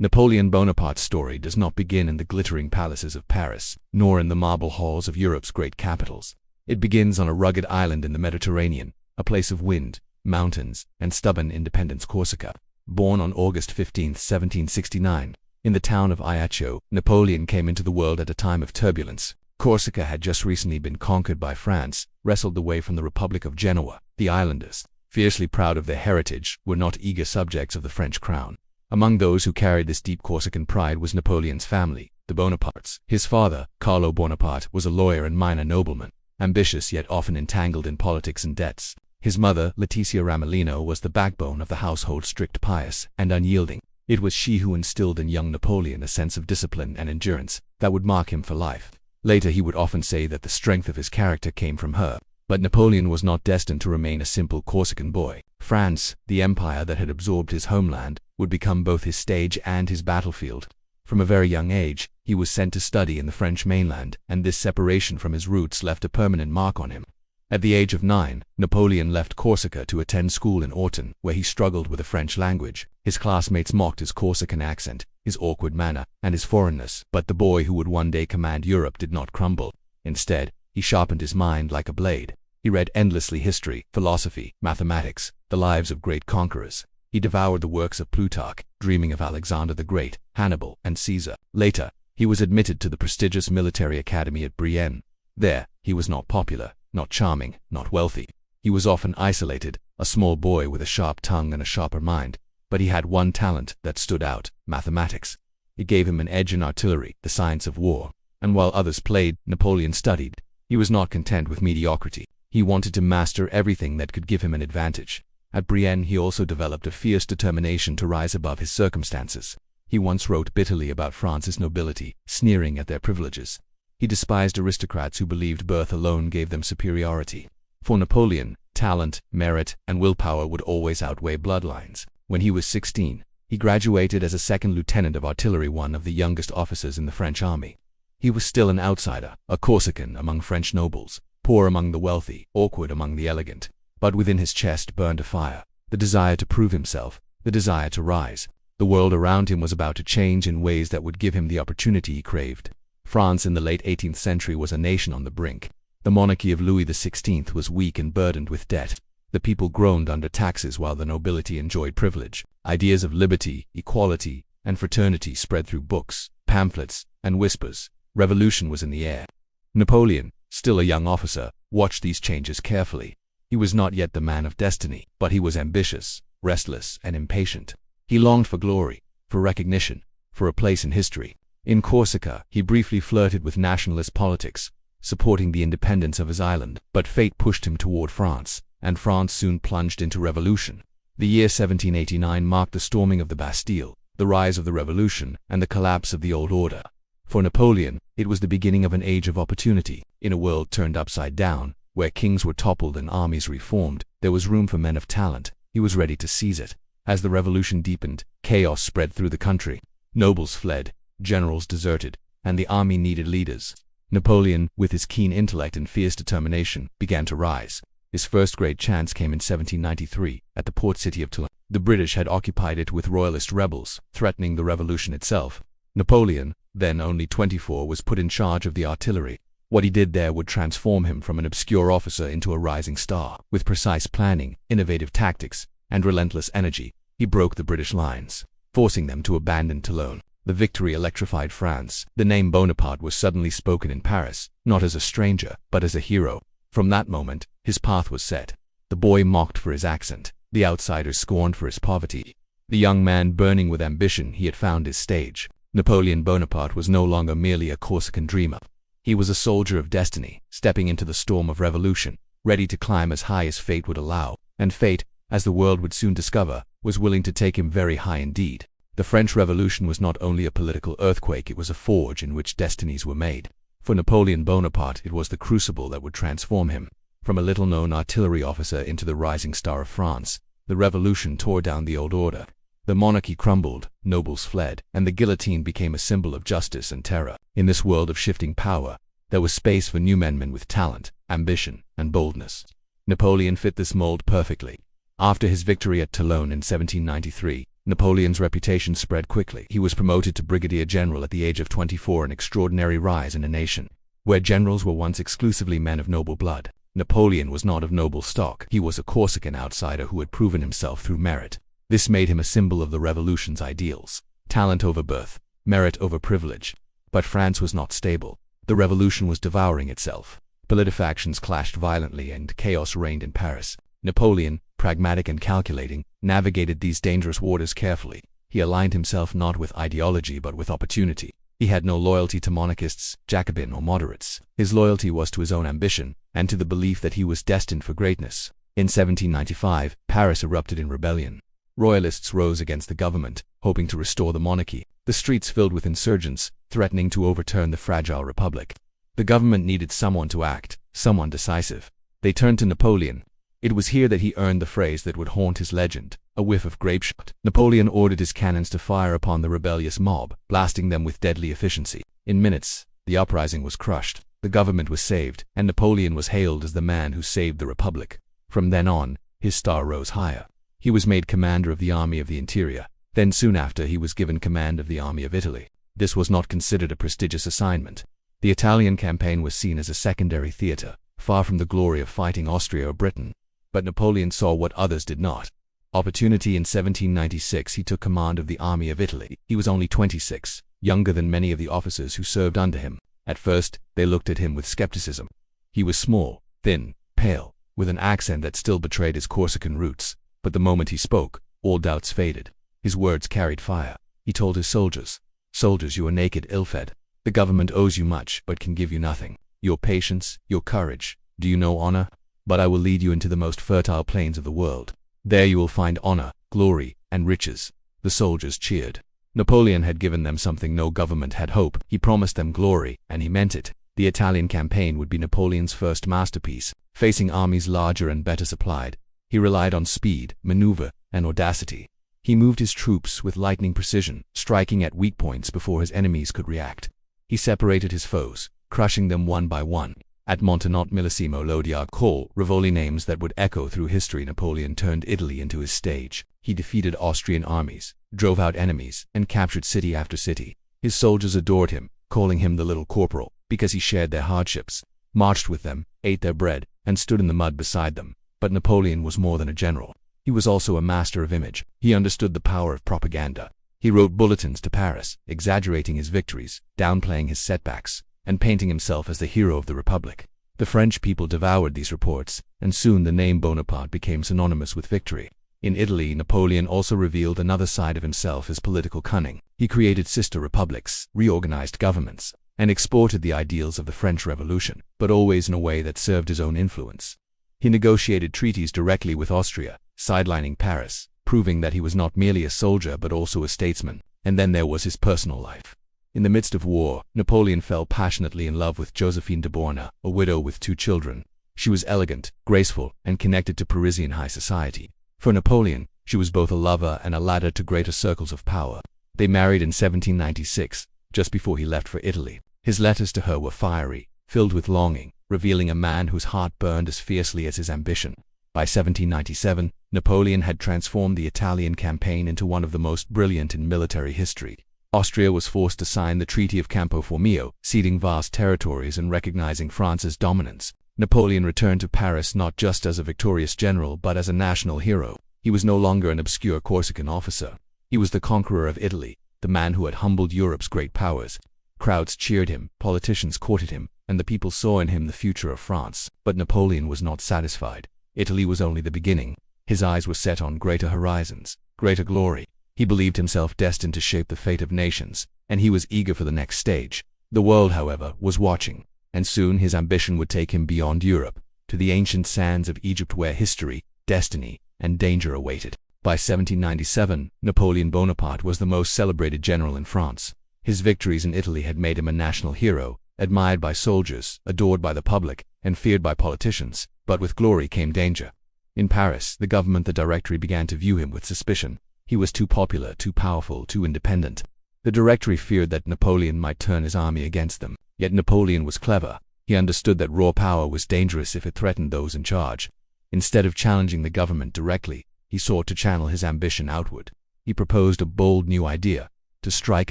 Napoleon Bonaparte's story does not begin in the glittering palaces of Paris, nor in the marble halls of Europe's great capitals. It begins on a rugged island in the Mediterranean, a place of wind, mountains, and stubborn independence, Corsica. Born on August 15, 1769, in the town of Ajaccio, Napoleon came into the world at a time of turbulence. Corsica had just recently been conquered by France, wrestled away from the Republic of Genoa. The islanders, fiercely proud of their heritage, were not eager subjects of the French crown. Among those who carried this deep Corsican pride was Napoleon's family, the Bonapartes. His father, Carlo Bonaparte, was a lawyer and minor nobleman, ambitious yet often entangled in politics and debts. His mother, Letizia Ramolino, was the backbone of the household, strict, pious, and unyielding. It was she who instilled in young Napoleon a sense of discipline and endurance that would mark him for life. Later he would often say that the strength of his character came from her. But Napoleon was not destined to remain a simple Corsican boy. France, the empire that had absorbed his homeland, would become both his stage and his battlefield. From a very young age, he was sent to study in the French mainland, and this separation from his roots left a permanent mark on him. At the age of 9, Napoleon left Corsica to attend school in Autun, where he struggled with the French language. His classmates mocked his Corsican accent, his awkward manner, and his foreignness, but the boy who would one day command Europe did not crumble. Instead, he sharpened his mind like a blade. He read endlessly history, philosophy, mathematics, the lives of great conquerors. He devoured the works of Plutarch, dreaming of Alexander the Great, Hannibal, and Caesar. Later, he was admitted to the prestigious military academy at Brienne. There, he was not popular, not charming, not wealthy. He was often isolated, a small boy with a sharp tongue and a sharper mind. But he had one talent that stood out: mathematics. It gave him an edge in artillery, the science of war. And while others played, Napoleon studied. He was not content with mediocrity. He wanted to master everything that could give him an advantage. At Brienne he also developed a fierce determination to rise above his circumstances. He once wrote bitterly about France's nobility, sneering at their privileges. He despised aristocrats who believed birth alone gave them superiority. For Napoleon, talent, merit, and willpower would always outweigh bloodlines. When he was 16, he graduated as a second lieutenant of artillery, one of the youngest officers in the French army. He was still an outsider, a Corsican among French nobles, poor among the wealthy, awkward among the elegant. But within his chest burned a fire, the desire to prove himself, the desire to rise. The world around him was about to change in ways that would give him the opportunity he craved. France in the late 18th century was a nation on the brink. The monarchy of Louis XVI was weak and burdened with debt. The people groaned under taxes while the nobility enjoyed privilege. Ideas of liberty, equality, and fraternity spread through books, pamphlets, and whispers. Revolution was in the air. Napoleon, still a young officer, watched these changes carefully. He was not yet the man of destiny, but he was ambitious, restless, and impatient. He longed for glory, for recognition, for a place in history. In Corsica, he briefly flirted with nationalist politics, supporting the independence of his island. But fate pushed him toward France, and France soon plunged into revolution. The year 1789 marked the storming of the Bastille, the rise of the revolution, and the collapse of the old order. For Napoleon, it was the beginning of an age of opportunity. In a world turned upside down, where kings were toppled and armies reformed, there was room for men of talent. He was ready to seize it. As the revolution deepened, chaos spread through the country. Nobles fled, generals deserted, and the army needed leaders. Napoleon, with his keen intellect and fierce determination, began to rise. His first great chance came in 1793, at the port city of Toulon. The British had occupied it with royalist rebels, threatening the revolution itself. Napoleon, then only 24, was put in charge of the artillery. What he did there would transform him from an obscure officer into a rising star. With precise planning, innovative tactics, and relentless energy, he broke the British lines, forcing them to abandon Toulon. The victory electrified France. The name Bonaparte was suddenly spoken in Paris, not as a stranger, but as a hero. From that moment, his path was set. The boy mocked for his accent, the outsider scorned for his poverty. The young man burning with ambition, he had found his stage. Napoleon Bonaparte was no longer merely a Corsican dreamer. He was a soldier of destiny, stepping into the storm of revolution, ready to climb as high as fate would allow. And fate, as the world would soon discover, was willing to take him very high indeed. The French Revolution was not only a political earthquake, it was a forge in which destinies were made. For Napoleon Bonaparte, it was the crucible that would transform him. From a little-known artillery officer into the rising star of France, the revolution tore down the old order. The monarchy crumbled, nobles fled, and the guillotine became a symbol of justice and terror. In this world of shifting power, there was space for new men with talent, ambition, and boldness. Napoleon fit this mold perfectly. After his victory at Toulon in 1793, Napoleon's reputation spread quickly. He was promoted to brigadier general at the age of 24, an extraordinary rise in a nation where generals were once exclusively men of noble blood. Napoleon was not of noble stock. He was a Corsican outsider who had proven himself through merit. This made him a symbol of the revolution's ideals: talent over birth, merit over privilege. But France was not stable. The revolution was devouring itself. Politifactions clashed violently and chaos reigned in Paris. Napoleon, pragmatic and calculating, navigated these dangerous waters carefully. He aligned himself not with ideology but with opportunity. He had no loyalty to monarchists, Jacobin or moderates. His loyalty was to his own ambition and to the belief that he was destined for greatness. In 1795, Paris erupted in rebellion. Royalists rose against the government, hoping to restore the monarchy. The streets filled with insurgents, threatening to overturn the fragile republic. The government needed someone to act, someone decisive. They turned to Napoleon. It was here that he earned the phrase that would haunt his legend: a whiff of grapeshot. Napoleon ordered his cannons to fire upon the rebellious mob, blasting them with deadly efficiency. In minutes, the uprising was crushed, the government was saved, and Napoleon was hailed as the man who saved the republic. From then on, his star rose higher. He was made commander of the Army of the Interior. Then soon after, he was given command of the Army of Italy. This was not considered a prestigious assignment. The Italian campaign was seen as a secondary theater, far from the glory of fighting Austria or Britain. But Napoleon saw what others did not. Opportunity. In 1796 he took command of the Army of Italy. He was only 26, younger than many of the officers who served under him. At first, they looked at him with skepticism. He was small, thin, pale, with an accent that still betrayed his Corsican roots. But the moment he spoke, all doubts faded. His words carried fire. He told his soldiers, "Soldiers, you are naked, ill-fed. The government owes you much, but can give you nothing. Your patience, your courage. Do you know honor? But I will lead you into the most fertile plains of the world. There you will find honor, glory, and riches." The soldiers cheered. Napoleon had given them something no government had: hope. He promised them glory, and he meant it. The Italian campaign would be Napoleon's first masterpiece. Facing armies larger and better supplied, he relied on speed, maneuver, and audacity. He moved his troops with lightning precision, striking at weak points before his enemies could react. He separated his foes, crushing them one by one. At Montenot, Millesimo, Lodiar, Cole, Rivoli, names that would echo through history. Napoleon turned Italy into his stage. He defeated Austrian armies, drove out enemies, and captured city after city. His soldiers adored him, calling him the Little Corporal, because he shared their hardships, marched with them, ate their bread, and stood in the mud beside them. But Napoleon was more than a general. He was also a master of image. He understood the power of propaganda. He wrote bulletins to Paris, exaggerating his victories, downplaying his setbacks, and painting himself as the hero of the Republic. The French people devoured these reports, and soon the name Bonaparte became synonymous with victory. In Italy, Napoleon also revealed another side of himself: his political cunning. He created sister republics, reorganized governments, and exported the ideals of the French Revolution, but always in a way that served his own influence. He negotiated treaties directly with Austria, sidelining Paris, proving that he was not merely a soldier but also a statesman. And then there was his personal life. In the midst of war, Napoleon fell passionately in love with Josephine de Beauharnais, a widow with 2 children. She was elegant, graceful, and connected to Parisian high society. For Napoleon, she was both a lover and a ladder to greater circles of power. They married in 1796, just before he left for Italy. His letters to her were fiery, filled with longing, revealing a man whose heart burned as fiercely as his ambition. By 1797, Napoleon had transformed the Italian campaign into one of the most brilliant in military history. Austria was forced to sign the Treaty of Campo Formio, ceding vast territories and recognizing France's dominance. Napoleon returned to Paris not just as a victorious general but as a national hero. He was no longer an obscure Corsican officer. He was the conqueror of Italy, the man who had humbled Europe's great powers. Crowds cheered him, politicians courted him, and the people saw in him the future of France. But Napoleon was not satisfied. Italy was only the beginning. His eyes were set on greater horizons, greater glory. He believed himself destined to shape the fate of nations, and he was eager for the next stage. The world, however, was watching, and soon his ambition would take him beyond Europe, to the ancient sands of Egypt where history, destiny, and danger awaited. By 1797, Napoleon Bonaparte was the most celebrated general in France. His victories in Italy had made him a national hero, admired by soldiers, adored by the public, and feared by politicians. But with glory came danger. In Paris, the government, the Directory, began to view him with suspicion. He was too popular, too powerful, too independent. The Directory feared that Napoleon might turn his army against them. Yet Napoleon was clever. He understood that raw power was dangerous if it threatened those in charge. Instead of challenging the government directly, he sought to channel his ambition outward. he proposed a bold new idea: to strike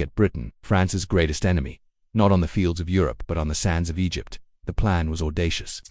at Britain, France's greatest enemy, not on the fields of Europe but on the sands of Egypt. The plan was audacious.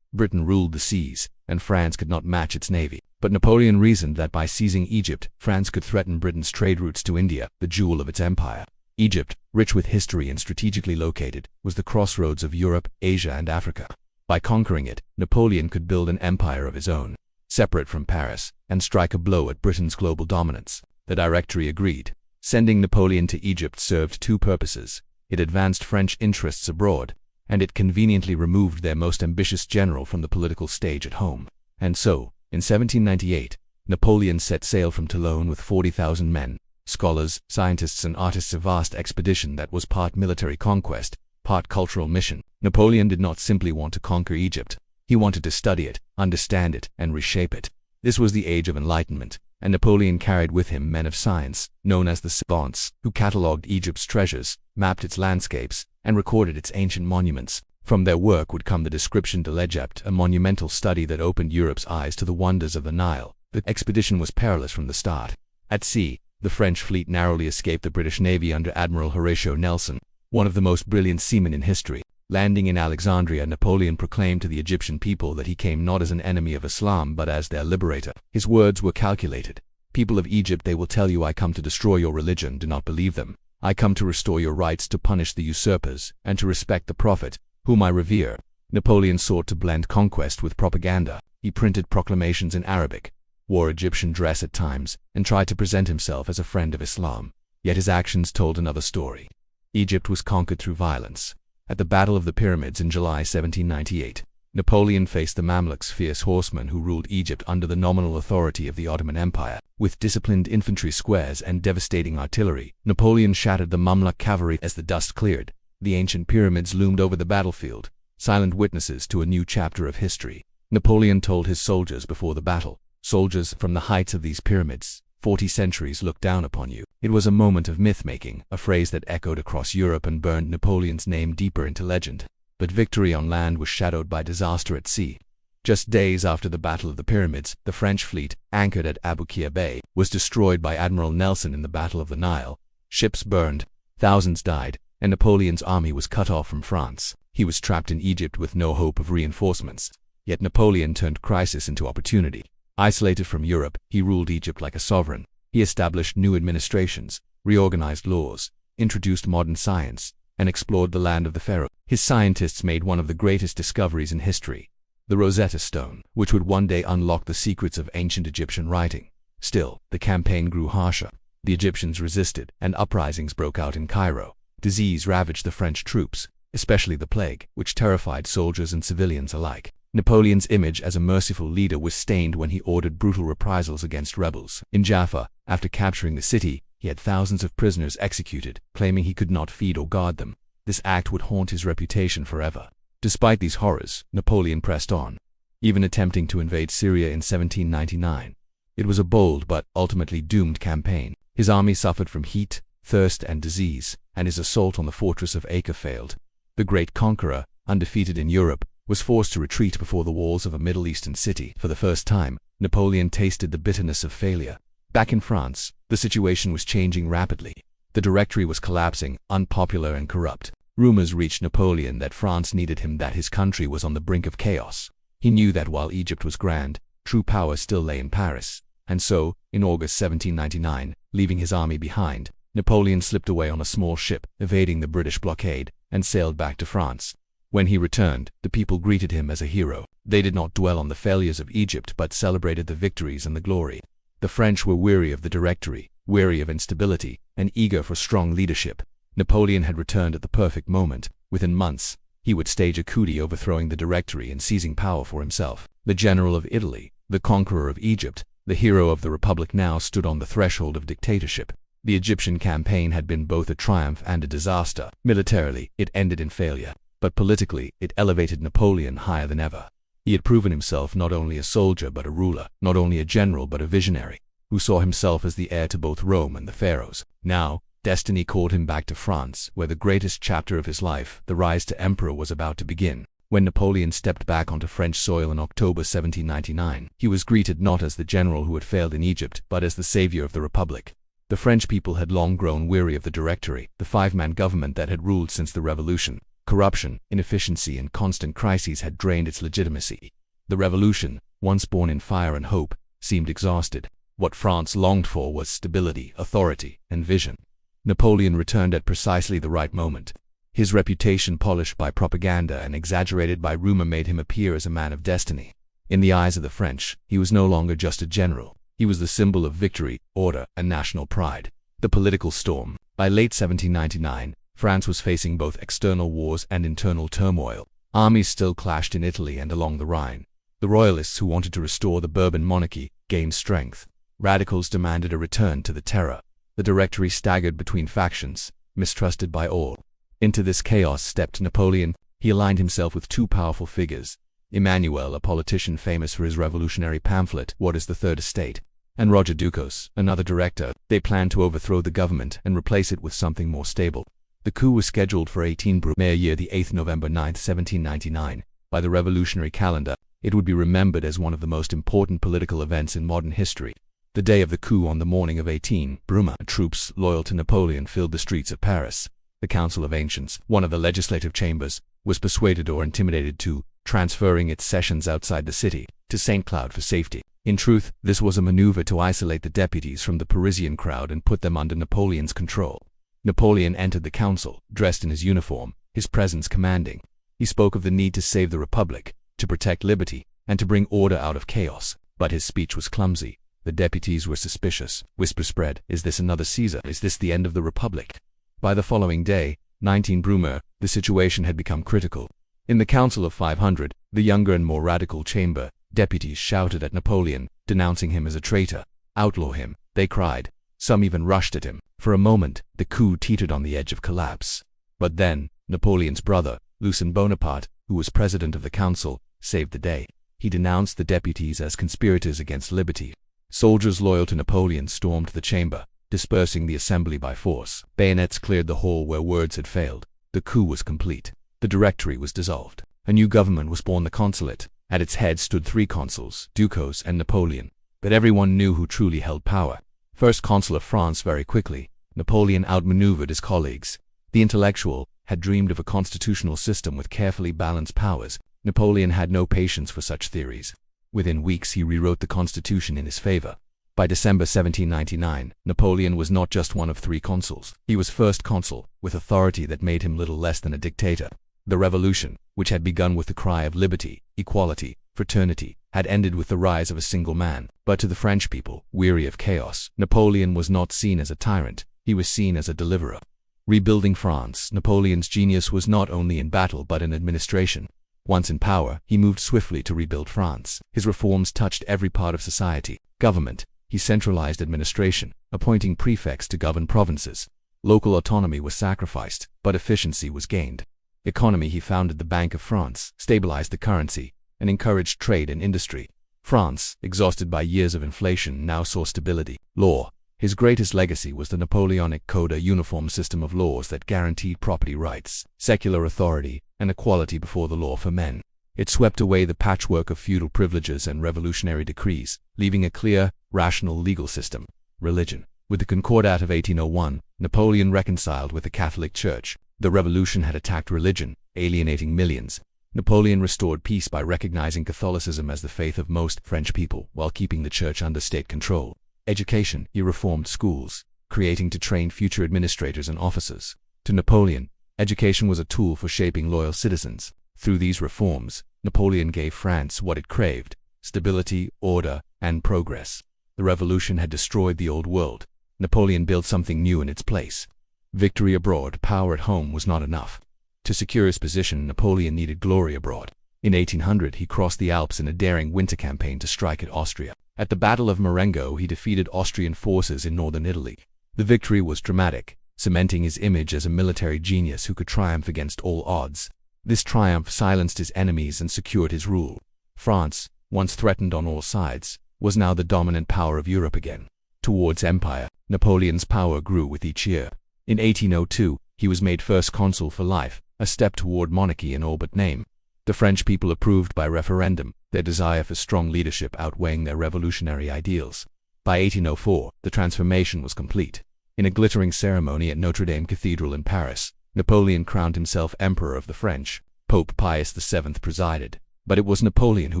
Britain ruled the seas, and France could not match its navy. But Napoleon reasoned that by seizing Egypt, France could threaten Britain's trade routes to India, the jewel of its empire. Egypt, rich with history and strategically located, was the crossroads of Europe, Asia, and Africa. By conquering it, Napoleon could build an empire of his own, separate from Paris, and strike a blow at Britain's global dominance. The Directory agreed. Sending Napoleon to Egypt served two purposes: it advanced French interests abroad, and it conveniently removed their most ambitious general from the political stage at home. And so, in 1798, Napoleon set sail from Toulon with 40,000 men, scholars, scientists, and artists, a vast expedition that was part military conquest, part cultural mission. Napoleon did not simply want to conquer Egypt. He wanted to study it, understand it, and reshape it. This was the age of enlightenment, and Napoleon carried with him men of science, known as the savants, who catalogued Egypt's treasures, mapped its landscapes, and recorded its ancient monuments. From their work would come the description de l'Egypte, a monumental study that opened Europe's eyes to the wonders of the Nile. The expedition was perilous from the start. At sea, the French fleet narrowly escaped the British Navy under Admiral Horatio Nelson, one of the most brilliant seamen in history. Landing in Alexandria, Napoleon proclaimed to the Egyptian people that he came not as an enemy of Islam but as their liberator. His words were calculated. "People of Egypt, they will tell you I come to destroy your religion. Do not believe them. I come to restore your rights, to punish the usurpers, and to respect the Prophet, whom I revere." Napoleon sought to blend conquest with propaganda. He printed proclamations in Arabic, wore Egyptian dress at times, and tried to present himself as a friend of Islam. Yet his actions told another story. Egypt was conquered through violence. At the Battle of the Pyramids in July 1798, Napoleon faced the Mamluks, fierce horsemen who ruled Egypt under the nominal authority of the Ottoman Empire. With disciplined infantry squares and devastating artillery, Napoleon shattered the Mamluk cavalry. As the dust cleared, the ancient pyramids loomed over the battlefield, silent witnesses to a new chapter of history. Napoleon told his soldiers before the battle, "Soldiers, from the heights of these pyramids, 40 centuries look down upon you." It was a moment of myth-making, a phrase that echoed across Europe and burned Napoleon's name deeper into legend. But victory on land was shadowed by disaster at sea. Just days after the Battle of the Pyramids, the French fleet, anchored at Abu Qir Bay, was destroyed by Admiral Nelson in the Battle of the Nile. Ships burned, thousands died, and Napoleon's army was cut off from France. He was trapped in Egypt with no hope of reinforcements. Yet Napoleon turned crisis into opportunity. Isolated from Europe, he ruled Egypt like a sovereign. He established new administrations, reorganized laws, introduced modern science, and explored the land of the pharaoh. His scientists made one of the greatest discoveries in history: the Rosetta Stone, which would one day unlock the secrets of ancient Egyptian writing. Still, the campaign grew harsher. The Egyptians resisted, and uprisings broke out in Cairo. Disease ravaged the French troops, especially the plague, which terrified soldiers and civilians alike. Napoleon's image as a merciful leader was stained when he ordered brutal reprisals against rebels. In Jaffa, after capturing the city, he had thousands of prisoners executed, claiming he could not feed or guard them. This act would haunt his reputation forever. Despite these horrors, Napoleon pressed on, even attempting to invade Syria in 1799. It was a bold but ultimately doomed campaign. His army suffered from heat, thirst, and disease, and his assault on the fortress of Acre failed. The great conqueror, undefeated in Europe, was forced to retreat before the walls of a Middle Eastern city. For the first time, Napoleon tasted the bitterness of failure. Back in France, the situation was changing rapidly. The Directory was collapsing, unpopular and corrupt. Rumors reached Napoleon that France needed him, that his country was on the brink of chaos. He knew that while Egypt was grand, true power still lay in Paris. And so, in August 1799, leaving his army behind, Napoleon slipped away on a small ship, evading the British blockade, and sailed back to France. When he returned, the people greeted him as a hero. They did not dwell on the failures of Egypt but celebrated the victories and the glory. The French were weary of the Directory, weary of instability, and eager for strong leadership. Napoleon had returned at the perfect moment. Within months, he would stage a coup, overthrowing the Directory and seizing power for himself. The general of Italy, the conqueror of Egypt, the hero of the Republic, now stood on the threshold of dictatorship. The Egyptian campaign had been both a triumph and a disaster. Militarily, it ended in failure. But politically, it elevated Napoleon higher than ever. He had proven himself not only a soldier but a ruler, not only a general but a visionary, who saw himself as the heir to both Rome and the pharaohs. Now, destiny called him back to France, where the greatest chapter of his life, the rise to emperor, was about to begin. When Napoleon stepped back onto French soil in October 1799, he was greeted not as the general who had failed in Egypt, but as the savior of the Republic. The French people had long grown weary of the Directory, the five-man government that had ruled since the Revolution. Corruption, inefficiency, and constant crises had drained its legitimacy. The Revolution, once born in fire and hope, seemed exhausted. What France longed for was stability, authority, and vision. Napoleon returned at precisely the right moment. His reputation, polished by propaganda and exaggerated by rumor, made him appear as a man of destiny. In the eyes of the French, he was no longer just a general. He was the symbol of victory, order, and national pride. The political storm. By late 1799, France was facing both external wars and internal turmoil. Armies still clashed in Italy and along the Rhine. The royalists, who wanted to restore the Bourbon monarchy, gained strength. Radicals demanded a return to the Terror. The Directory staggered between factions, mistrusted by all. Into this chaos stepped Napoleon. He aligned himself with two powerful figures: Emmanuel, a politician famous for his revolutionary pamphlet, What is the Third Estate? And Roger Ducos, another director. They planned to overthrow the government and replace it with something more stable. The coup was scheduled for 18 Brumaire year, the 8th November 9, 1799. By the revolutionary calendar, it would be remembered as one of the most important political events in modern history. The day of the coup, on the morning of 18 Brumaire, troops loyal to Napoleon filled the streets of Paris. The Council of Ancients, one of the legislative chambers, was persuaded or intimidated to transferring its sessions outside the city, to St. Cloud for safety. In truth, this was a maneuver to isolate the deputies from the Parisian crowd and put them under Napoleon's control. Napoleon entered the council, dressed in his uniform, his presence commanding. He spoke of the need to save the Republic, to protect liberty, and to bring order out of chaos. But his speech was clumsy. The deputies were suspicious. Whispers spread. Is this another Caesar? Is this the end of the Republic? By the following day, 19 Brumaire, the situation had become critical. In the Council of 500, the younger and more radical chamber, deputies shouted at Napoleon, denouncing him as a traitor. Outlaw him, they cried. Some even rushed at him. For a moment, the coup teetered on the edge of collapse. But then, Napoleon's brother, Napoleon Bonaparte, who was president of the council, saved the day. He denounced the deputies as conspirators against liberty. Soldiers loyal to Napoleon stormed the chamber, dispersing the assembly by force. Bayonets cleared the hall where words had failed. The coup was complete. The Directory was dissolved. A new government was born, the Consulate. At its head stood three consuls, Ducos and Napoleon. But everyone knew who truly held power. First Consul of France. Very quickly, Napoleon outmaneuvered his colleagues. The intellectual had dreamed of a constitutional system with carefully balanced powers. Napoleon had no patience for such theories. Within weeks he rewrote the constitution in his favor. By December 1799, Napoleon was not just one of three consuls. He was first consul, with authority that made him little less than a dictator. The revolution, which had begun with the cry of liberty, equality, fraternity, had ended with the rise of a single man. But to the French people, weary of chaos, Napoleon was not seen as a tyrant. He was seen as a deliverer. Rebuilding France, Napoleon's genius was not only in battle but in administration. Once in power, he moved swiftly to rebuild France. His reforms touched every part of society. Government. He centralized administration, appointing prefects to govern provinces. Local autonomy was sacrificed, but efficiency was gained. Economy. He founded the Bank of France, stabilized the currency, and encouraged trade and industry. France, exhausted by years of inflation, now saw stability. Law. His greatest legacy was the Napoleonic Code, a uniform system of laws that guaranteed property rights, secular authority, and equality before the law for men. It swept away the patchwork of feudal privileges and revolutionary decrees, leaving a clear, rational legal system. Religion. With the Concordat of 1801, Napoleon reconciled with the Catholic Church. The revolution had attacked religion, alienating millions. Napoleon restored peace by recognizing Catholicism as the faith of most French people, while keeping the church under state control. Education. He reformed schools, creating to train future administrators and officers. To Napoleon, education was a tool for shaping loyal citizens. Through these reforms, Napoleon gave France what it craved: stability, order, and progress. The revolution had destroyed the old world. Napoleon built something new in its place. Victory abroad, power at home was not enough. To secure his position, Napoleon needed glory abroad. In 1800, he crossed the Alps in a daring winter campaign to strike at Austria. At the Battle of Marengo, he defeated Austrian forces in northern Italy. The victory was dramatic, cementing his image as a military genius who could triumph against all odds. This triumph silenced his enemies and secured his rule. France, once threatened on all sides, was now the dominant power of Europe again. Towards empire, Napoleon's power grew with each year. In 1802, he was made first consul for life, a step toward monarchy in all but name. The French people approved by referendum, their desire for strong leadership outweighing their revolutionary ideals. By 1804, the transformation was complete. In a glittering ceremony at Notre Dame Cathedral in Paris, Napoleon crowned himself Emperor of the French. Pope Pius VII presided, but it was Napoleon who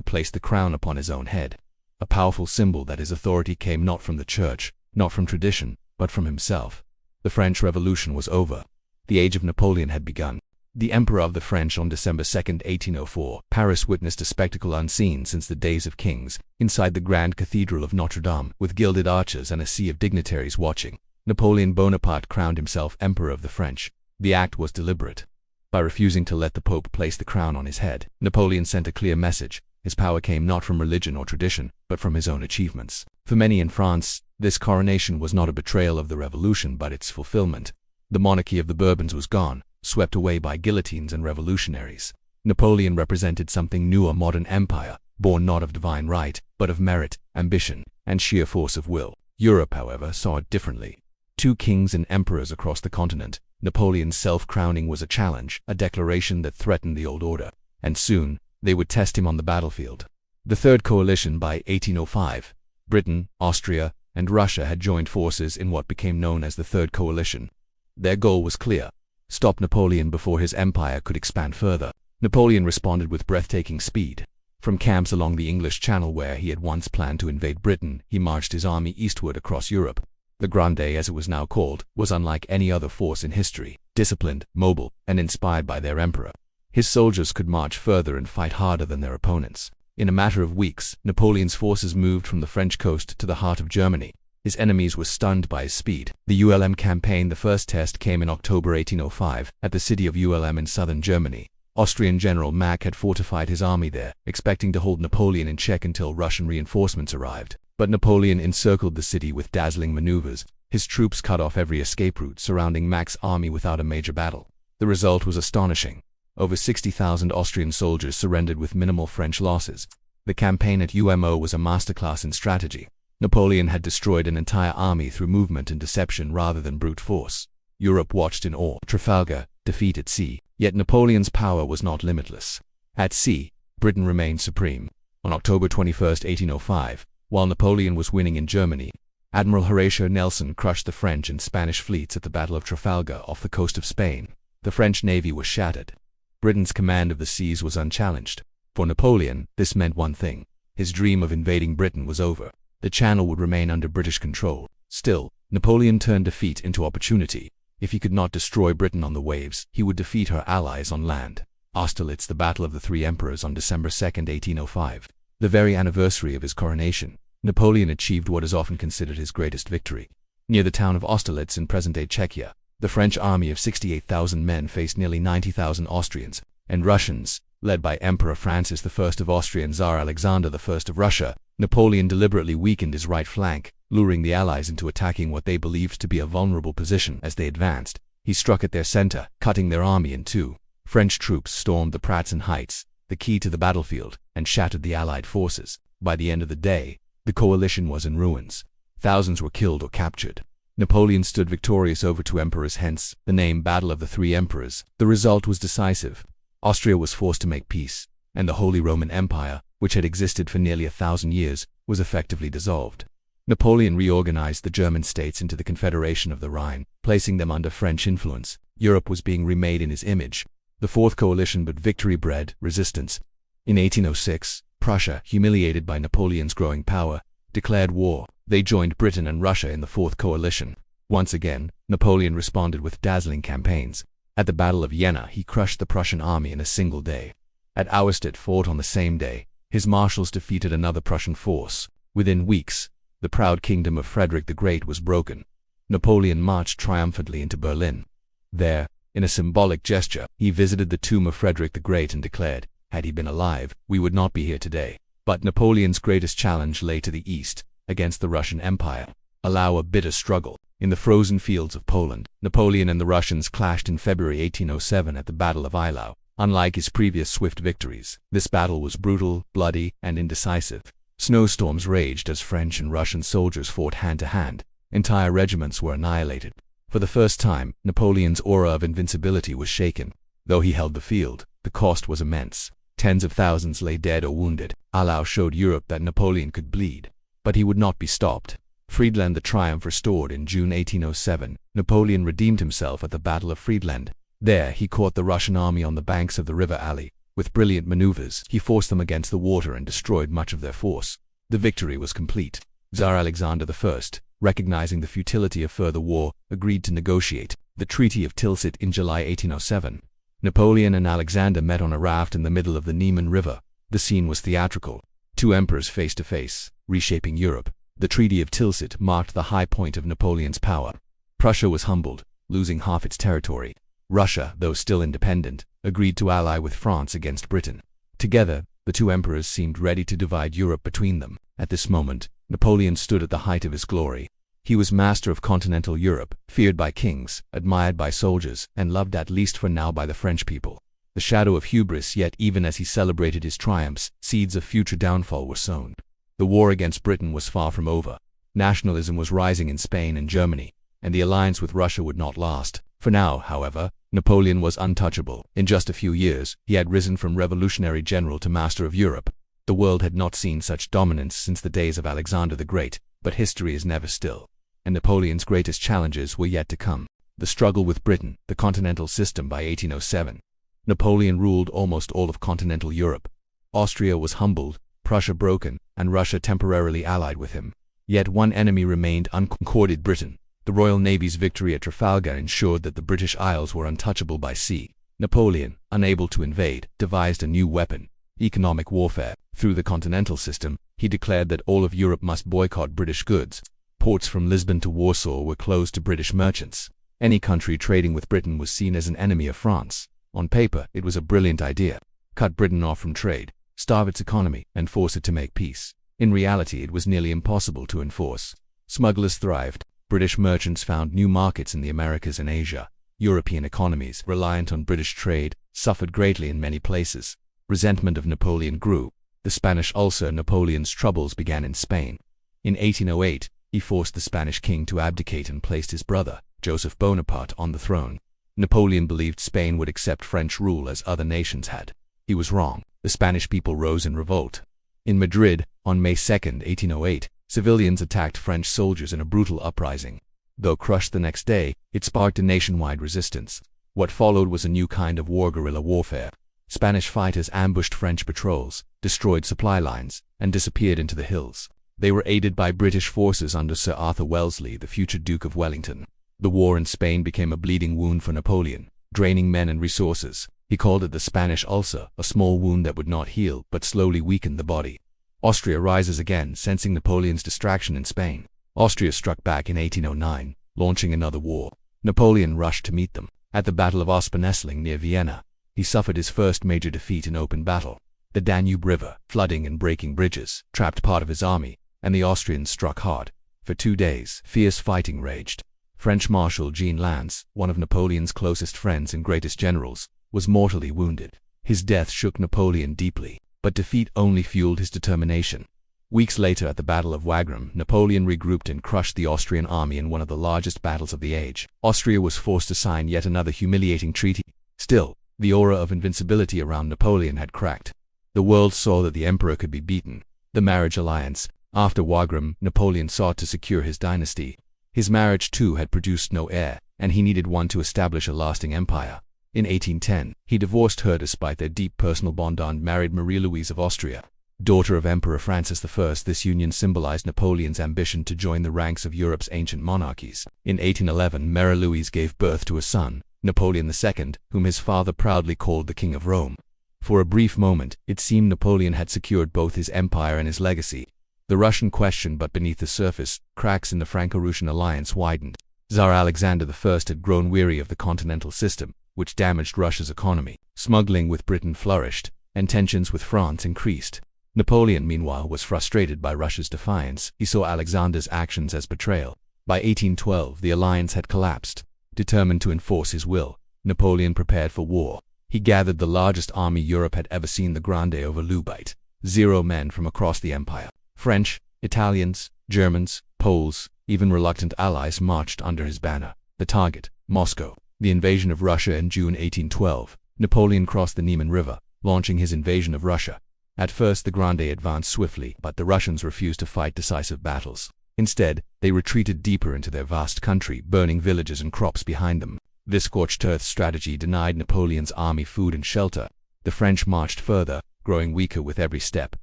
placed the crown upon his own head, a powerful symbol that his authority came not from the church, not from tradition, but from himself. The French Revolution was over. The age of Napoleon had begun. The Emperor of the French on December 2, 1804, Paris witnessed a spectacle unseen since the days of kings, inside the Grand Cathedral of Notre Dame, with gilded arches and a sea of dignitaries watching. Napoleon Bonaparte crowned himself Emperor of the French. The act was deliberate. By refusing to let the Pope place the crown on his head, Napoleon sent a clear message. His power came not from religion or tradition, but from his own achievements. For many in France, this coronation was not a betrayal of the revolution but its fulfillment. The monarchy of the Bourbons was gone, swept away by guillotines and revolutionaries. Napoleon represented something new, a modern empire, born not of divine right, but of merit, ambition, and sheer force of will. Europe, however, saw it differently. 2 kings and emperors across the continent. Napoleon's self-crowning was a challenge, a declaration that threatened the old order. And soon, they would test him on the battlefield. The Third Coalition by 1805. Britain, Austria, and Russia had joined forces in what became known as the Third Coalition. Their goal was clear: stop Napoleon before his empire could expand further. Napoleon responded with breathtaking speed. From camps along the English Channel where he had once planned to invade Britain, he marched his army eastward across Europe. The Grande, as it was now called, was unlike any other force in history, disciplined, mobile, and inspired by their emperor. His soldiers could march further and fight harder than their opponents. In a matter of weeks, Napoleon's forces moved from the French coast to the heart of Germany. His enemies were stunned by his speed. The ULM campaign, the first test, came in October 1805 at the city of ULM in southern Germany. Austrian General Mack had fortified his army there, expecting to hold Napoleon in check until Russian reinforcements arrived. But Napoleon encircled the city with dazzling maneuvers. His troops cut off every escape route, surrounding Mack's army without a major battle. The result was astonishing. Over 60,000 Austrian soldiers surrendered with minimal French losses. The campaign at UMO was a masterclass in strategy. Napoleon had destroyed an entire army through movement and deception rather than brute force. Europe watched in awe. Trafalgar, defeat at sea. Yet Napoleon's power was not limitless. At sea, Britain remained supreme. On October 21, 1805, while Napoleon was winning in Germany, Admiral Horatio Nelson crushed the French and Spanish fleets at the Battle of Trafalgar off the coast of Spain. The French navy was shattered. Britain's command of the seas was unchallenged. For Napoleon, this meant one thing: his dream of invading Britain was over. The Channel would remain under British control. Still, Napoleon turned defeat into opportunity. If he could not destroy Britain on the waves, he would defeat her allies on land. Austerlitz, the Battle of the Three Emperors on December 2, 1805. The very anniversary of his coronation, Napoleon achieved what is often considered his greatest victory. Near the town of Austerlitz in present-day Czechia, the French army of 68,000 men faced nearly 90,000 Austrians and Russians, led by Emperor Francis I of Austria and Tsar Alexander I of Russia. Napoleon deliberately weakened his right flank, luring the Allies into attacking what they believed to be a vulnerable position. As they advanced, he struck at their center, cutting their army in two. French troops stormed the Pratzen Heights, the key to the battlefield, and shattered the Allied forces. By the end of the day, the coalition was in ruins. Thousands were killed or captured. Napoleon stood victorious over two emperors, hence the name Battle of the Three Emperors. The result was decisive. Austria was forced to make peace, and the Holy Roman Empire, which had existed for nearly 1,000 years, was effectively dissolved. Napoleon reorganized the German states into the Confederation of the Rhine, placing them under French influence. Europe was being remade in his image. The Fourth Coalition, but victory bred resistance. In 1806, Prussia, humiliated by Napoleon's growing power, declared war. They joined Britain and Russia in the Fourth Coalition. Once again, Napoleon responded with dazzling campaigns. At the Battle of Jena, he crushed the Prussian army in a single day. At Auerstedt, fought on the same day, his marshals defeated another Prussian force. Within weeks, the proud kingdom of Frederick the Great was broken. Napoleon marched triumphantly into Berlin. There, in a symbolic gesture, he visited the tomb of Frederick the Great and declared, "Had he been alive, we would not be here today." But Napoleon's greatest challenge lay to the east, against the Russian Empire. A bitter struggle. In the frozen fields of Poland, Napoleon and the Russians clashed in February 1807 at the Battle of Eylau. Unlike his previous swift victories, this battle was brutal, bloody, and indecisive. Snowstorms raged as French and Russian soldiers fought hand to hand. Entire regiments were annihilated. For the first time, Napoleon's aura of invincibility was shaken. Though he held the field, the cost was immense. Tens of thousands lay dead or wounded. Eylau showed Europe that Napoleon could bleed. But he would not be stopped. Friedland, the triumph restored. In June 1807, Napoleon redeemed himself at the Battle of Friedland. There, he caught the Russian army on the banks of the River Alley. With brilliant maneuvers, he forced them against the water and destroyed much of their force. The victory was complete. Tsar Alexander I, recognizing the futility of further war, agreed to negotiate the Treaty of Tilsit in July 1807. Napoleon and Alexander met on a raft in the middle of the Niemen River. The scene was theatrical. Two emperors face to face, reshaping Europe. The Treaty of Tilsit marked the high point of Napoleon's power. Prussia was humbled, losing half its territory. Russia, though still independent, agreed to ally with France against Britain. Together, the two emperors seemed ready to divide Europe between them. At this moment, Napoleon stood at the height of his glory. He was master of continental Europe, feared by kings, admired by soldiers, and loved at least for now by the French people. The shadow of hubris, yet even as he celebrated his triumphs, seeds of future downfall were sown. The war against Britain was far from over. Nationalism was rising in Spain and Germany, and the alliance with Russia would not last. For now, however, Napoleon was untouchable. In just a few years, he had risen from revolutionary general to master of Europe. The world had not seen such dominance since the days of Alexander the Great, but history is never still, and Napoleon's greatest challenges were yet to come. The struggle with Britain, the continental system. By 1807, Napoleon ruled almost all of continental Europe. Austria was humbled, Prussia broken, and Russia temporarily allied with him. Yet one enemy remained unconquered: Britain. The Royal Navy's victory at Trafalgar ensured that the British Isles were untouchable by sea. Napoleon, unable to invade, devised a new weapon: economic warfare. Through the continental system, he declared that all of Europe must boycott British goods. Ports from Lisbon to Warsaw were closed to British merchants. Any country trading with Britain was seen as an enemy of France. On paper, it was a brilliant idea. Cut Britain off from trade, starve its economy, and force it to make peace. In reality, it was nearly impossible to enforce. Smugglers thrived. British merchants found new markets in the Americas and Asia. European economies, reliant on British trade, suffered greatly in many places. Resentment of Napoleon grew. The Spanish ulcer. Napoleon's troubles began in Spain. In 1808, he forced the Spanish king to abdicate and placed his brother, Joseph Bonaparte, on the throne. Napoleon believed Spain would accept French rule as other nations had. He was wrong. The Spanish people rose in revolt. In Madrid, on May 2, 1808, civilians attacked French soldiers in a brutal uprising. Though crushed the next day, it sparked a nationwide resistance. What followed was a new kind of war: guerrilla warfare. Spanish fighters ambushed French patrols, destroyed supply lines, and disappeared into the hills. They were aided by British forces under Sir Arthur Wellesley, the future Duke of Wellington. The war in Spain became a bleeding wound for Napoleon, draining men and resources. He called it the Spanish ulcer, a small wound that would not heal but slowly weakened the body. Austria rises again, sensing Napoleon's distraction in Spain. Austria struck back in 1809, launching another war. Napoleon rushed to meet them. At the Battle of Ospennessling near Vienna, he suffered his first major defeat in open battle. The Danube River, flooding and breaking bridges, trapped part of his army, and the Austrians struck hard. For 2 days, fierce fighting raged. French Marshal Jean Lannes, one of Napoleon's closest friends and greatest generals, was mortally wounded. His death shook Napoleon deeply, but defeat only fueled his determination. Weeks later, at the Battle of Wagram, Napoleon regrouped and crushed the Austrian army in one of the largest battles of the age. Austria was forced to sign yet another humiliating treaty. Still, the aura of invincibility around Napoleon had cracked. The world saw that the emperor could be beaten. The marriage alliance. After Wagram, Napoleon sought to secure his dynasty. His marriage too had produced no heir, and he needed one to establish a lasting empire. In 1810, he divorced her despite their deep personal bond and married Marie-Louise of Austria, daughter of Emperor Francis I. This union symbolized Napoleon's ambition to join the ranks of Europe's ancient monarchies. In 1811, Marie-Louise gave birth to a son, Napoleon II, whom his father proudly called the King of Rome. For a brief moment, it seemed Napoleon had secured both his empire and his legacy. The Russian question, but beneath the surface, cracks in the Franco-Russian alliance widened. Tsar Alexander I had grown weary of the continental system, which damaged Russia's economy. Smuggling with Britain flourished, and tensions with France increased. Napoleon, meanwhile, was frustrated by Russia's defiance. He saw Alexander's actions as betrayal. By 1812, the alliance had collapsed. Determined to enforce his will, Napoleon prepared for war. He gathered the largest army Europe had ever seen, the Grande Overlubite. 0 men from across the empire. French, Italians, Germans, Poles, even reluctant allies marched under his banner. The target, Moscow. The invasion of Russia in June 1812. Napoleon crossed the Niemen River, launching his invasion of Russia. At first, the Grande advanced swiftly, but the Russians refused to fight decisive battles. Instead, they retreated deeper into their vast country, burning villages and crops behind them. This scorched earth strategy denied Napoleon's army food and shelter. The French marched further, growing weaker with every step.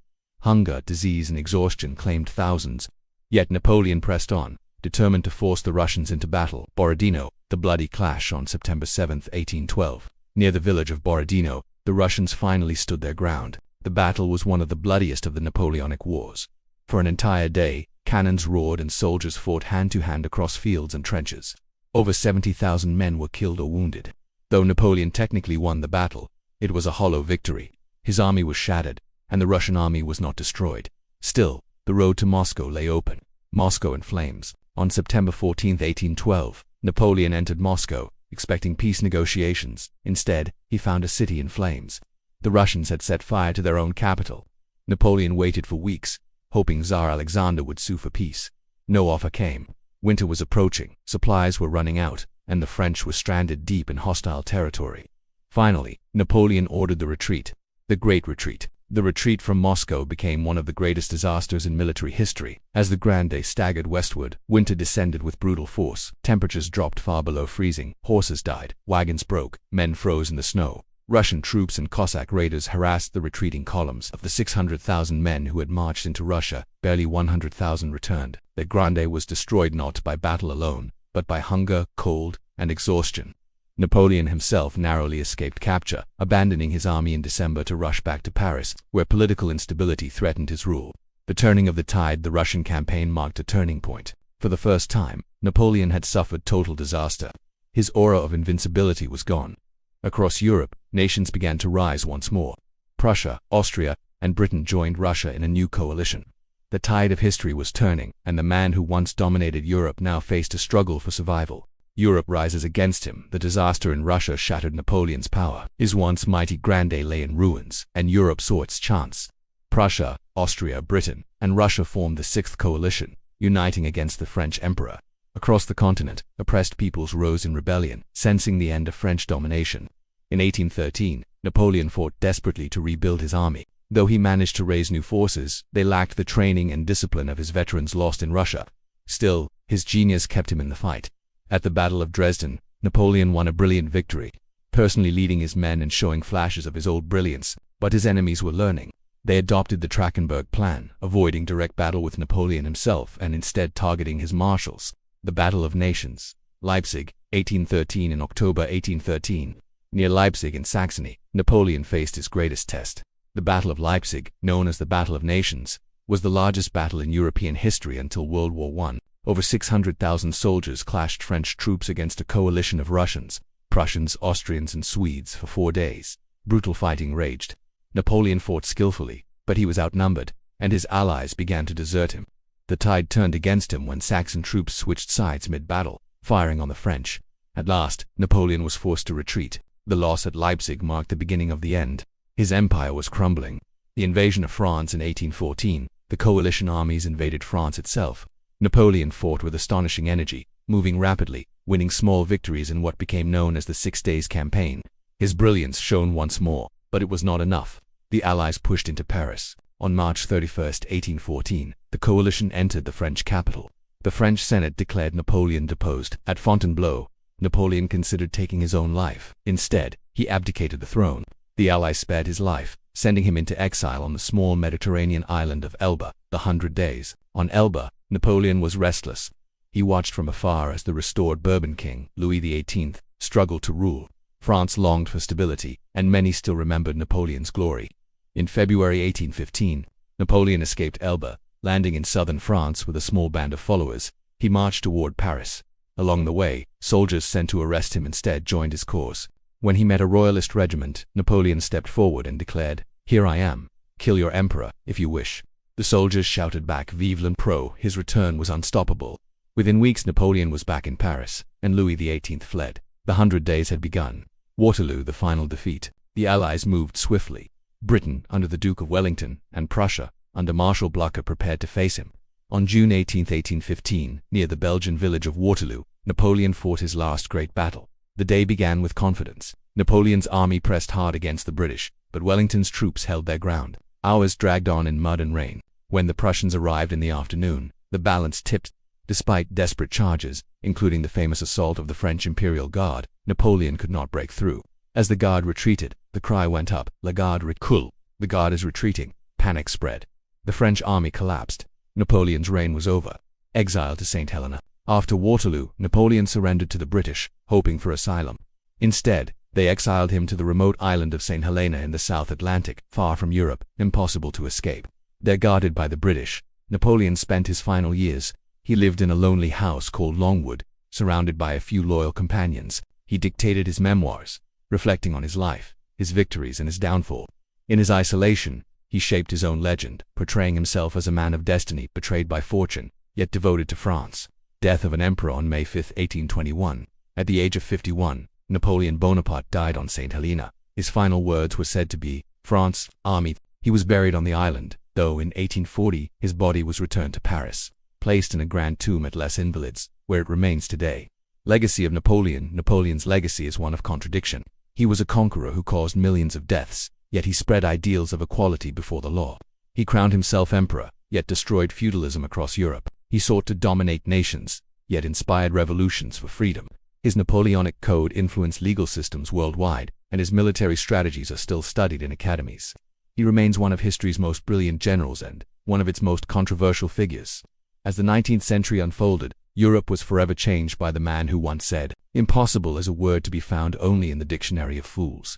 Hunger, disease, and exhaustion claimed thousands. Yet Napoleon pressed on, determined to force the Russians into battle. Borodino, the bloody clash on September 7, 1812. Near the village of Borodino, the Russians finally stood their ground. The battle was one of the bloodiest of the Napoleonic Wars. For an entire day, cannons roared and soldiers fought hand-to-hand across fields and trenches. Over 70,000 men were killed or wounded. Though Napoleon technically won the battle, it was a hollow victory. His army was shattered, and the Russian army was not destroyed. Still, the road to Moscow lay open. Moscow in flames. On September 14, 1812, Napoleon entered Moscow, expecting peace negotiations. Instead, he found a city in flames. The Russians had set fire to their own capital. Napoleon waited for weeks, hoping Tsar Alexander would sue for peace. No offer came. Winter was approaching, supplies were running out, and the French were stranded deep in hostile territory. Finally, Napoleon ordered the retreat. The Great Retreat. The retreat from Moscow became one of the greatest disasters in military history. As the Grande staggered westward, winter descended with brutal force. Temperatures dropped far below freezing, horses died, wagons broke, men froze in the snow. Russian troops and Cossack raiders harassed the retreating columns. Of the 600,000 men who had marched into Russia, barely 100,000 returned. The Grande was destroyed not by battle alone, but by hunger, cold, and exhaustion. Napoleon himself narrowly escaped capture, abandoning his army in December to rush back to Paris, where political instability threatened his rule. The turning of the tide. The Russian campaign marked a turning point. For the first time, Napoleon had suffered total disaster. His aura of invincibility was gone. Across Europe, nations began to rise once more. Prussia, Austria, and Britain joined Russia in a new coalition. The tide of history was turning, and the man who once dominated Europe now faced a struggle for survival. Europe rises against him. The disaster in Russia shattered Napoleon's power. His once mighty Grande lay in ruins, and Europe saw its chance. Prussia, Austria, Britain, and Russia formed the Sixth Coalition, uniting against the French Emperor. Across the continent, oppressed peoples rose in rebellion, sensing the end of French domination. In 1813, Napoleon fought desperately to rebuild his army. Though he managed to raise new forces, they lacked the training and discipline of his veterans lost in Russia. Still, his genius kept him in the fight. At the Battle of Dresden, Napoleon won a brilliant victory, personally leading his men and showing flashes of his old brilliance. But his enemies were learning. They adopted the Trachenberg Plan, avoiding direct battle with Napoleon himself and instead targeting his marshals. The Battle of Nations. Leipzig, 1813. In October 1813, near Leipzig in Saxony, Napoleon faced his greatest test. The Battle of Leipzig, known as the Battle of Nations, was the largest battle in European history until World War I. Over 600,000 soldiers clashed French troops against a coalition of Russians, Prussians, Austrians, and Swedes for 4 days. Brutal fighting raged. Napoleon fought skillfully, but he was outnumbered, and his allies began to desert him. The tide turned against him when Saxon troops switched sides mid-battle, firing on the French. At last, Napoleon was forced to retreat. The loss at Leipzig marked the beginning of the end. His empire was crumbling. The invasion of France in 1814, the coalition armies invaded France itself. Napoleon fought with astonishing energy, moving rapidly, winning small victories in what became known as the 6 Days Campaign. His brilliance shone once more, but it was not enough. The Allies pushed into Paris. On March 31, 1814, the coalition entered the French capital. The French Senate declared Napoleon deposed. At Fontainebleau, Napoleon considered taking his own life. Instead, he abdicated the throne. The Allies spared his life, sending him into exile on the small Mediterranean island of Elba, the 100 Days. On Elba, Napoleon was restless. He watched from afar as the restored Bourbon king, Louis XVIII, struggled to rule. France longed for stability, and many still remembered Napoleon's glory. In February 1815, Napoleon escaped Elba, landing in southern France with a small band of followers. He marched toward Paris. Along the way, soldiers sent to arrest him instead joined his cause. When he met a royalist regiment, Napoleon stepped forward and declared, "Here I am. Kill your emperor, if you wish." The soldiers shouted back, "Vive l'Empereur!" His return was unstoppable. Within weeks, Napoleon was back in Paris, and Louis XVIII fled. The 100 Days had begun. Waterloo, the final defeat. The Allies moved swiftly. Britain, under the Duke of Wellington, and Prussia, under Marshal Blucher, prepared to face him. On June 18, 1815, near the Belgian village of Waterloo, Napoleon fought his last great battle. The day began with confidence. Napoleon's army pressed hard against the British, but Wellington's troops held their ground. Hours dragged on in mud and rain. When the Prussians arrived in the afternoon, The balance tipped. Despite desperate charges, including the famous assault of the French Imperial Guard, Napoleon could not break through. As the Guard retreated, the cry went up, "La Garde recule." The Guard is retreating. Panic spread. The French army collapsed. Napoleon's reign was over. Exiled to St. Helena. After Waterloo, Napoleon surrendered to the British, hoping for asylum. Instead, they exiled him to the remote island of St. Helena in the South Atlantic, far from Europe, impossible to escape. There, guarded by the British, Napoleon spent his final years. He lived in a lonely house called Longwood, surrounded by a few loyal companions. He dictated his memoirs, reflecting on his life, his victories and his downfall. In his isolation, he shaped his own legend, portraying himself as a man of destiny, betrayed by fortune, yet devoted to France. Death of an emperor on May 5, 1821. At the age of 51, Napoleon Bonaparte died on St. Helena. His final words were said to be, "France, army." He was buried on the island, though in 1840 his body was returned to Paris, placed in a grand tomb at Les Invalides, where it remains today. Legacy of Napoleon. Napoleon's legacy is one of contradiction. He was a conqueror who caused millions of deaths, yet he spread ideals of equality before the law. He crowned himself emperor, yet destroyed feudalism across Europe. He sought to dominate nations, yet inspired revolutions for freedom. His Napoleonic code influenced legal systems worldwide, and his military strategies are still studied in academies. He remains one of history's most brilliant generals and one of its most controversial figures. As the 19th century unfolded, Europe was forever changed by the man who once said, "Impossible is a word to be found only in the dictionary of fools."